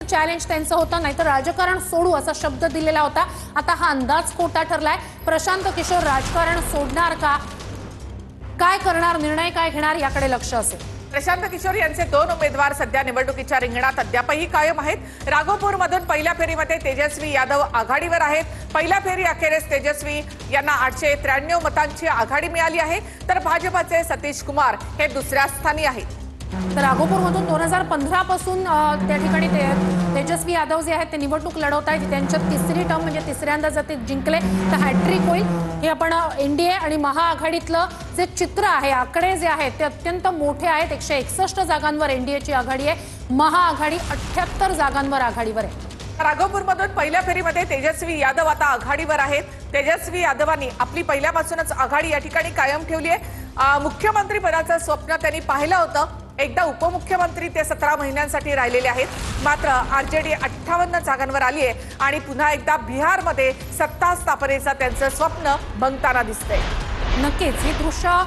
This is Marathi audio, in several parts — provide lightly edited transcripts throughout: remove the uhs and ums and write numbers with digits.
चॅलेंज त्यांचं होतं, नाहीतर राजकारण सोडू असा शब्द दिलेला होता। आता हा अंदाज खोटा ठरलाय। प्रशांत किशोर राजकारण सोडणार का, काय करणार, निर्णय काय घेणार याकडे लक्ष असेल। प्रशांत किशोर यांचे 2 उमेदवार सध्या निवडणुकीच्या रिंगणात अद्यापही कायम आहेत। राघोपूरमधून पहिल्या फेरीमध्ये तेजस्वी यादव आघाडीवर आहेत। पहिल्या फेरी अखेरीस तेजस्वी यांना 893 मतांची आघाडी मिळाली आहे, तर भाजपचे सतीश कुमार हे दुसऱ्या स्थानी आहेत। तर राघोपूरमधून 2015 पासून त्या ठिकाणी तेजस्वी यादव जे आहेत ते निवडणूक लढवत आहेत। त्यांच्या तिसरी टर्म म्हणजे तिसऱ्यांदा जर ते जिंकले तर हॅट्रिक होईल। हे आपण एनडीए आणि महाआघाडीतलं जे चित्र आहे, आकडे जे आहेत ते अत्यंत मोठे आहेत। 161 जागांवर एनडीएची आघाडी आहे, महाआघाडी 78 जागांवर आघाडीवर आहे। राघोपूरमधून पहिल्या फेरीमध्ये तेजस्वी यादव आता आघाडीवर आहेत। तेजस्वी यादवांनी आपली पहिल्यापासूनच आघाडी या ठिकाणी कायम ठेवली आहे। मुख्यमंत्री पदाचं स्वप्न त्यांनी पाहिलं होतं। एकदा उपमुख्यमंत्री ते 17 महिन्यांसाठी राहिलेले आहेत, मात्र आरजेडी 58 जागांवर आली आहे आणि पुन्हा एकदा बिहारमध्ये सत्ता स्थापनेचं त्यांचं स्वप्न भंगताना दिसतंय। नक्कीच हे दृश्य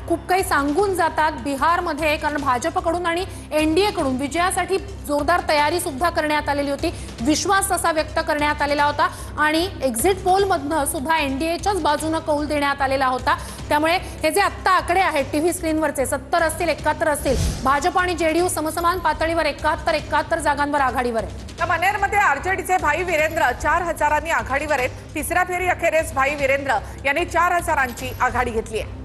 खूप काही सांगून जातात बिहारमध्ये, कारण भाजपकडून आणि एनडीएकडून विजयासाठी जोरदार तयारी सुद्धा करण्यात आलेली होती। विश्वास असा व्यक्त करण्यात आलेला होता आणि एक्झिट पोलमधनं सुद्धा एनडीएच्याच बाजूने कौल देण्यात आलेला होता। त्यामुळे हे जे आत्ता आकडे आहेत टीव्ही स्क्रीनवरचे 70 असतील 71 असतील, भाजप आणि जेडीयू समसमान पातळीवर 71 जागांवर आघाडीवर आहे। मनेरमध्ये आरजेडीचे भाई वीरेंद्र 4000 आघाडीवर आहेत। तिसऱ्या फेरी अखेरीस भाई वीरेंद्र यांनी 4000 आघाडी घेतली आहे।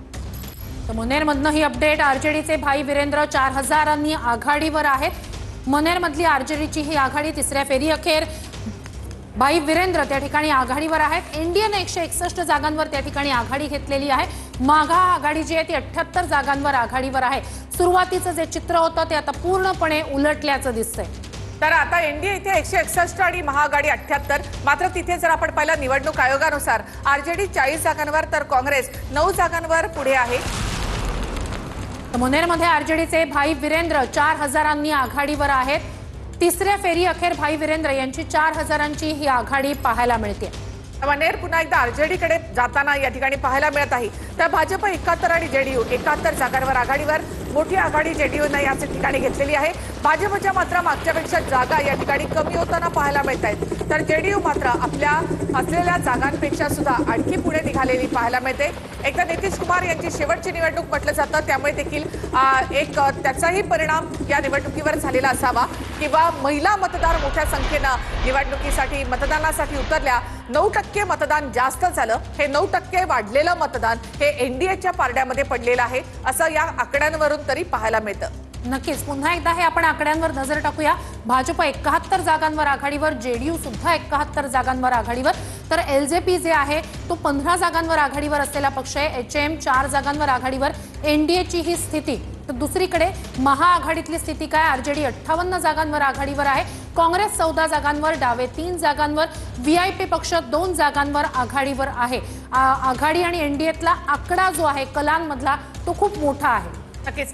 तर मनेरमधनं ही अपडेट, आरजेडीचे भाई वीरेंद्र 4000 आघाडीवर आहेत। मनेरमधली आरजेडीची ही आघाडी तिसऱ्या फेरी अखेर भाई वीरेंद्र त्या ठिकाणी आघाडीवर आहेत। एनडीएने 161 जागांवर त्या ठिकाणी आघाडी घेतलेली आहे। माघा आघाडी जी आहे ती 78 जागांवर आघाडीवर आहे। सुरुवातीचं जे चित्र होतं ते आता पूर्णपणे उलटल्याचं दिसतंय। तर आता एनडीए इथे 161 आणि महाआघाडी 78, मात्र तिथे जर आपण पाहिलं निवडणूक आयोगानुसार आरजेडी 40 जागांवर तर काँग्रेस 9 जागांवर पुढे आहे। मनेरमध्ये आरजेडीचे भाई वीरेंद्र 4000 आघाडीवर आहेत। तिसऱ्या फेरी अखेर भाई वीरेंद्र यांची 4000 ही आघाडी पाहायला मिळते। मनेर पुन्हा एकदा आरजेडीकडे जाताना या ठिकाणी पाहायला मिळत आहे। तर भाजप 71 आणि जेडीयू 71 जागांवर आघाडीवर, मोठी आघाडी जेडीयूने या ठिकाणी घेतलेली आहे। भाजपच्या मात्र मागच्यापेक्षा जागा या ठिकाणी कमी होताना पाहायला मिळत आहेत, तर जेडीयू मात्र आपल्या असलेल्या जागांपेक्षा सुद्धा आणखी पुढे निघालेली पाहायला मिळते। एकदा नितीश कुमार यांची शेवटची निवडणूक म्हटलं जातं, त्यामुळे देखील एक त्याचाही परिणाम या निवडणुकीवर झालेला असावा, किंवा महिला मतदार मोठ्या संख्येनं निवडणुकीसाठी मतदानासाठी उतरल्या। 9% मतदान जास्त झालं, हे 9% वाढलेलं मतदान हे एनडीएच्या पारड्यामध्ये पडलेलं आहे, असं या आकड्यांवरून तरी पाहायला मिळतं। नक्कीच पुन्हा एकदा हे आपण आकड्यांवर नजर टाकूया। भाजप 71 जागांवर आघाडीवर, जेडीयू सुद्धा 71 जागांवर आघाडीवर, तर एलजेपी जे आहे तो 15 जागांवर आघाडीवर असलेला पक्ष आहे। एचएम 4 जागांवर आघाडीवर। एनडीएची ही स्थिती, तर दुसरीकडे महाआघाडीतली स्थिती काय, आरजेडी 58 जागांवर आघाडीवर आहे, काँग्रेस 14 जागांवर, डावे 3 जागांवर, व्हीआयपी पक्ष 2 जागांवर आघाडीवर आहे। आघाडी आणि एनडीएतला आकडा जो आहे कलांमधला तो खूप मोठा आहे। नक्कीच